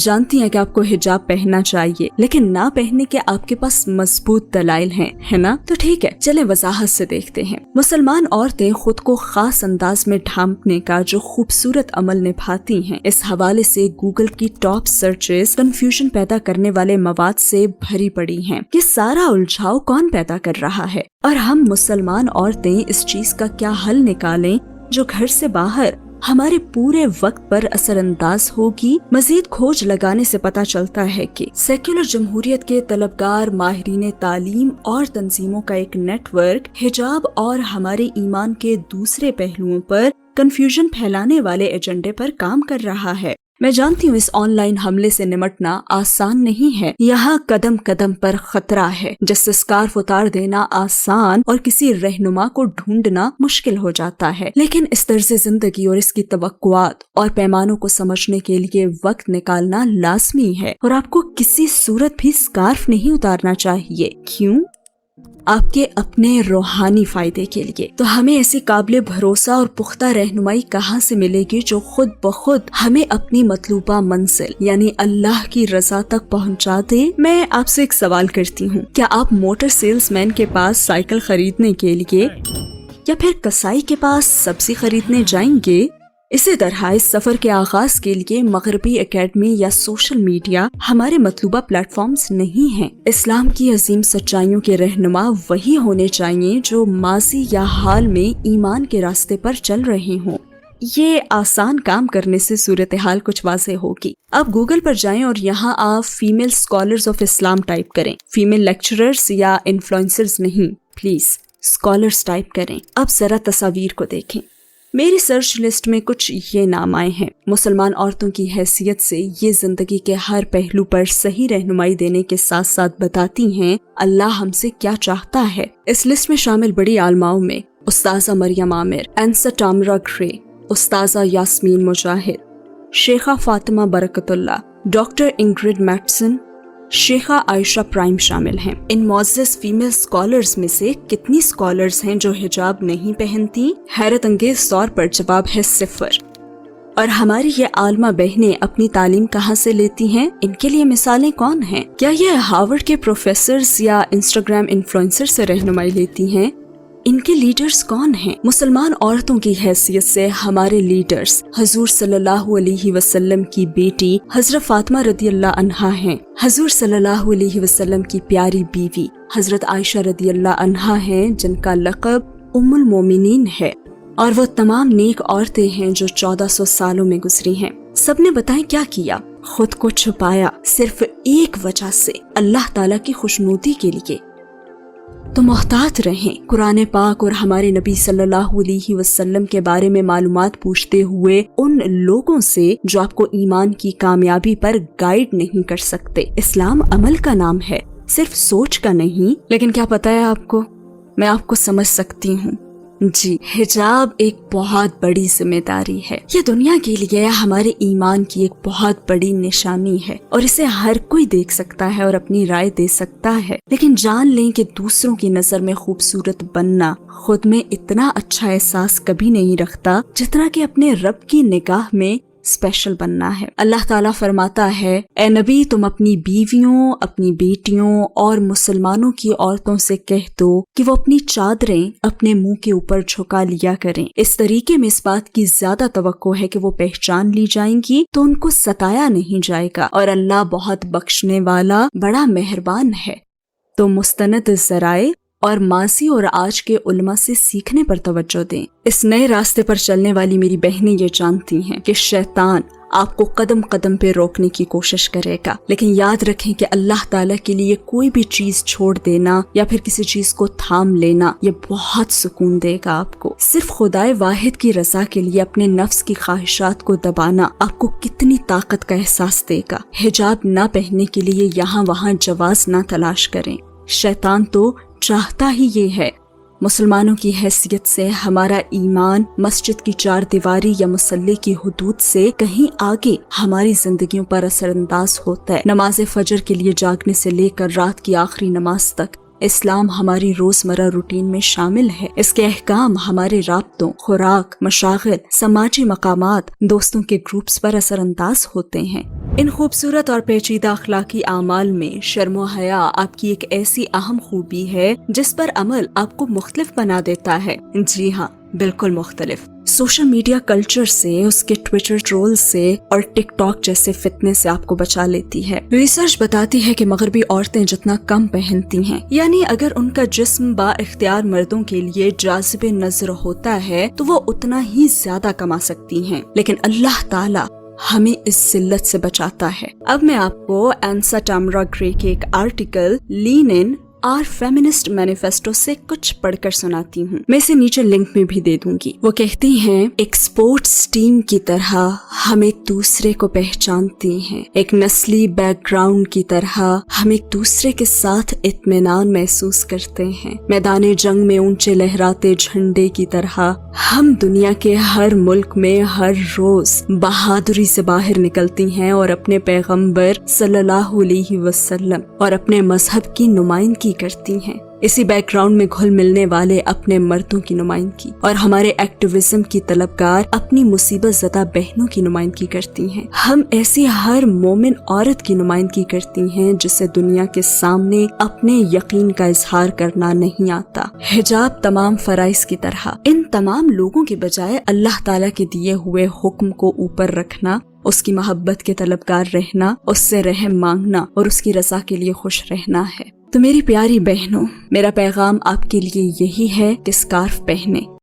جانتی ہیں کہ آپ کو حجاب پہننا چاہیے، لیکن نہ پہننے کے آپ کے پاس مضبوط دلائل ہیں، ہے نا؟ تو ٹھیک ہے، چلیں وضاحت سے دیکھتے ہیں۔ مسلمان عورتیں خود کو خاص انداز میں ڈھانپنے کا جو خوبصورت عمل نبھاتی ہیں، اس حوالے سے گوگل کی ٹاپ سرچز کنفیوژن پیدا کرنے والے مواد سے بھری پڑی ہیں۔ یہ سارا الجھاؤ کون پیدا کر رہا ہے، اور ہم مسلمان عورتیں اس چیز کا کیا حل نکالیں جو گھر سے باہر ہمارے پورے وقت پر اثر انداز ہوگی؟ مزید کھوج لگانے سے پتہ چلتا ہے کہ سیکولر جمہوریت کے طلبگار، ماہرین تعلیم اور تنظیموں کا ایک نیٹ ورک حجاب اور ہمارے ایمان کے دوسرے پہلوؤں پر کنفیوژن پھیلانے والے ایجنڈے پر کام کر رہا ہے۔ میں جانتی ہوں اس آن لائن حملے سے نمٹنا آسان نہیں ہے، یہاں قدم قدم پر خطرہ ہے، جس سے اسکارف اتار دینا آسان اور کسی رہنما کو ڈھونڈنا مشکل ہو جاتا ہے، لیکن اس طرز زندگی اور اس کی توقعات اور پیمانوں کو سمجھنے کے لیے وقت نکالنا لازمی ہے، اور آپ کو کسی صورت بھی اسکارف نہیں اتارنا چاہیے۔ کیوں؟ آپ کے اپنے روحانی فائدے کے لیے۔ تو ہمیں ایسی قابل بھروسہ اور پختہ رہنمائی کہاں سے ملے گی جو خود بخود ہمیں اپنی مطلوبہ منزل یعنی اللہ کی رضا تک پہنچا دے؟ میں آپ سے ایک سوال کرتی ہوں، کیا آپ موٹر سیلز مین کے پاس سائیکل خریدنے کے لیے یا پھر کسائی کے پاس سبزی خریدنے جائیں گے؟ اسی طرح اس سفر کے آغاز کے لیے مغربی اکیڈمی یا سوشل میڈیا ہمارے مطلوبہ پلیٹ فارمز نہیں ہیں۔ اسلام کی عظیم سچائیوں کے رہنما وہی ہونے چاہیے جو ماضی یا حال میں ایمان کے راستے پر چل رہے ہوں۔ یہ آسان کام کرنے سے صورتحال کچھ واضح ہوگی۔ اب گوگل پر جائیں اور یہاں آپ female scholars of Islam type کریں، فیمیل لیکچررز یا انفلوئنسرز نہیں، پلیز اسکالرز ٹائپ کریں۔ اب ذرا تصاویر کو دیکھیں۔ میری سرچ لسٹ میں کچھ یہ نام آئے ہیں۔ مسلمان عورتوں کی حیثیت سے یہ زندگی کے ہر پہلو پر صحیح رہنمائی دینے کے ساتھ ساتھ بتاتی ہیں اللہ ہم سے کیا چاہتا ہے۔ اس لسٹ میں شامل بڑی عالماؤں میں استاذہ مریم عامر، انسا ٹامرا گرے، استاذہ یاسمین مجاہد، شیخہ فاطمہ برکت اللہ، ڈاکٹر انگرڈ میٹسن، شیخہ عائشہ پرائم شامل ہیں۔ ان معزز فیمیل اسکالرز میں سے کتنی اسکالرز ہیں جو حجاب نہیں پہنتی؟ حیرت انگیز طور پر جواب ہے 0۔ اور ہماری یہ عالمہ بہنیں اپنی تعلیم کہاں سے لیتی ہیں؟ ان کے لیے مثالیں کون ہیں؟ کیا یہ ہارورڈ کے پروفیسرز یا انسٹاگرام انفلوئنسر سے رہنمائی لیتی ہیں؟ ان کے لیڈرز کون ہیں؟ مسلمان عورتوں کی حیثیت سے ہمارے لیڈرز حضور صلی اللہ علیہ وسلم کی بیٹی حضرت فاطمہ رضی اللہ عنہا ہیں، حضور صلی اللہ علیہ وسلم کی پیاری بیوی حضرت عائشہ رضی اللہ عنہا ہیں جن کا لقب ام المومنین ہے، اور وہ تمام نیک عورتیں ہیں جو 1400 سالوں میں گزری ہیں۔ سب نے بتائیں کیا کیا؟ خود کو چھپایا، صرف ایک وجہ سے، اللہ تعالیٰ کی خوشنودی کے لیے۔ تو محتاط رہیں، قرآن پاک اور ہمارے نبی صلی اللہ علیہ وسلم کے بارے میں معلومات پوچھتے ہوئے ان لوگوں سے جو آپ کو ایمان کی کامیابی پر گائیڈ نہیں کر سکتے۔ اسلام عمل کا نام ہے، صرف سوچ کا نہیں۔ لیکن کیا پتہ ہے آپ کو، میں آپ کو سمجھ سکتی ہوں۔ جی، حجاب ایک بہت بڑی ذمہ داری ہے، یہ دنیا کے لیے ہمارے ایمان کی ایک بہت بڑی نشانی ہے، اور اسے ہر کوئی دیکھ سکتا ہے اور اپنی رائے دے سکتا ہے، لیکن جان لیں کہ دوسروں کی نظر میں خوبصورت بننا خود میں اتنا اچھا احساس کبھی نہیں رکھتا جتنا کہ اپنے رب کی نگاہ میں اسپیشل بننا ہے۔ اللہ تعالیٰ فرماتا ہے، اے نبی تم اپنی بیویوں، اپنی بیٹیوں اور مسلمانوں کی عورتوں سے کہہ دو کہ وہ اپنی چادریں اپنے منہ کے اوپر جھکا لیا کریں۔ اس طریقے میں اس بات کی زیادہ توقع ہے کہ وہ پہچان لی جائیں گی تو ان کو ستایا نہیں جائے گا، اور اللہ بہت بخشنے والا بڑا مہربان ہے۔ تو مستند ذرائع اور ماضی اور آج کے علماء سے سیکھنے پر توجہ دیں۔ اس نئے راستے پر چلنے والی میری بہنیں یہ جانتی ہیں کہ شیطان آپ کو قدم قدم پہ روکنے کی کوشش کرے گا، لیکن یاد رکھیں کہ اللہ تعالیٰ کے لیے کوئی بھی چیز چھوڑ دینا یا پھر کسی چیز کو تھام لینا یہ بہت سکون دے گا آپ کو۔ صرف خدائے واحد کی رضا کے لیے اپنے نفس کی خواہشات کو دبانا آپ کو کتنی طاقت کا احساس دے گا۔ حجاب نہ پہننے کے لیے یہاں وہاں جواز نہ تلاش کریں، شیطان تو چاہتا ہی یہ ہے۔ مسلمانوں کی حیثیت سے ہمارا ایمان مسجد کی 4 دیواری یا مصلی کی حدود سے کہیں آگے ہماری زندگیوں پر اثر انداز ہوتا ہے۔ نماز فجر کے لیے جاگنے سے لے کر رات کی آخری نماز تک اسلام ہماری روزمرہ روٹین میں شامل ہے۔ اس کے احکام ہمارے رابطوں، خوراک، مشاغل، سماجی مقامات، دوستوں کے گروپس پر اثر انداز ہوتے ہیں۔ ان خوبصورت اور پیچیدہ اخلاقی اعمال میں شرم و حیا آپ کی ایک ایسی اہم خوبی ہے جس پر عمل آپ کو مختلف بنا دیتا ہے۔ جی ہاں، بالکل مختلف۔ سوشل میڈیا کلچر سے، اس کے ٹویٹر ٹرول سے اور ٹک ٹاک جیسے فتنے سے آپ کو بچا لیتی ہے۔ ریسرچ بتاتی ہے کہ مغربی عورتیں جتنا کم پہنتی ہیں، یعنی اگر ان کا جسم با اختیار مردوں کے لیے جاذب نظر ہوتا ہے تو وہ اتنا ہی زیادہ کما سکتی ہیں، لیکن اللہ تعالی ہمیں اس ذلت سے بچاتا ہے۔ اب میں آپ کو انسا ٹامرا گرے کے ایک آرٹیکل لین ان اور فیمنسٹ مینیفیسٹو سے کچھ پڑھ کر سناتی ہوں۔ میں اسے نیچے لنک میں بھی دے دوں گی۔ وہ کہتی ہیں، ایک سپورٹس ٹیم کی طرح ہم ایک دوسرے کو پہچانتے ہیں، ایک نسلی بیک گراؤنڈ کی طرح ہم ایک دوسرے کے ساتھ اطمینان محسوس کرتے ہیں، میدان جنگ میں اونچے لہراتے جھنڈے کی طرح ہم دنیا کے ہر ملک میں ہر روز بہادری سے باہر نکلتی ہیں اور اپنے پیغمبر صلی اللہ علیہ وسلم اور اپنے مذہب کی نمائندگی کرتی ہیں۔ اسی بیک گراؤنڈ میں گھل ملنے والے اپنے مردوں کی نمائندگی اور ہمارے ایکٹیویزم کی طلبگار اپنی مصیبت زدہ بہنوں کی نمائندگی کرتی ہیں۔ ہم ایسی ہر مومن عورت کی نمائندگی کرتی ہیں جسے دنیا کے سامنے اپنے یقین کا اظہار کرنا نہیں آتا۔ حجاب تمام فرائض کی طرح ان تمام لوگوں کے بجائے اللہ تعالیٰ کے دیے ہوئے حکم کو اوپر رکھنا، اس کی محبت کے طلبگار رہنا، اس سے رحم مانگنا اور اس کی رضا کے لیے خوش رہنا ہے۔ تو میری پیاری بہنوں، میرا پیغام آپ کے لیے یہی ہے کہ اسکارف پہنیں،